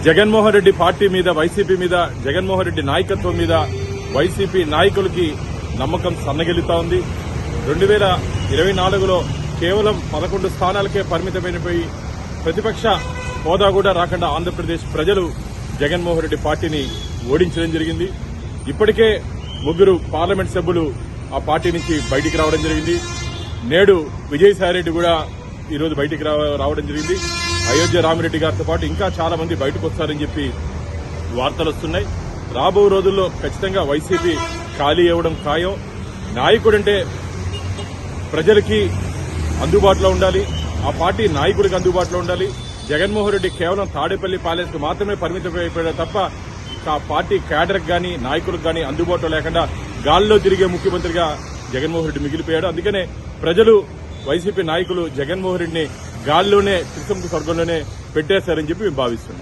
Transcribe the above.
Jaganmohan Reddy party మీద, YCP మీద, జగన్మోహన్ రెడ్డి నాయకత్వం మీద వైసీపీ నాయకులకి నమ్మకం సన్నగిల్లుతా ఉంది. 2024లో కేవలం 11 స్థానాలకే పరిమితమైనపోయి ప్రతిపక్ష హోదా కూడా రాకుండా ఆంధ్రప్రదేశ్ ప్రజలు జగన్మోహన్ రెడ్డి పార్టీని ఓడించడం జరిగింది. ఇప్పటికే 3 పార్లమెంట్ సభ్యులు ఆ పార్టీ నుంచి బయటికి రావడం జరిగింది. నేడు విజయసాయిరెడ్డి కూడా ఈరోజు బయటికి రావడం జరిగింది. అయోధ్య రామిరెడ్డి గారితో పాటు ఇంకా చాలా మంది బయటకు వస్తారని చెప్పి వార్తలు వస్తున్నాయి. రాబో రోజుల్లో ఖచ్చితంగా వైసీపీ ఖాళీ అవ్వడం ఖాయం. నాయకుడంటే ప్రజలకి అందుబాటులో ఉండాలి, ఆ పార్టీ నాయకుడికి అందుబాటులో ఉండాలి. జగన్మోహన్ రెడ్డి కేవలం తాడేపల్లి ప్యాలెస్కు మాత్రమే పరిమితమైపోయాడు తప్ప ఆ పార్టీ క్యాడర్కి గానీ నాయకులకు గానీ అందుబాటులో లేకుండా గాల్లో తిరిగే ముఖ్యమంత్రిగా జగన్మోహన్ రెడ్డి మిగిలిపోయాడు. అందుకనే ప్రజలు, వైసీపీ నాయకులు జగన్మోహన్ రెడ్డిని గాల్లోనే, త్రిశంకు స్వర్గంలోనే పెట్టేశారని చెప్పి మేము భావిస్తున్నాం.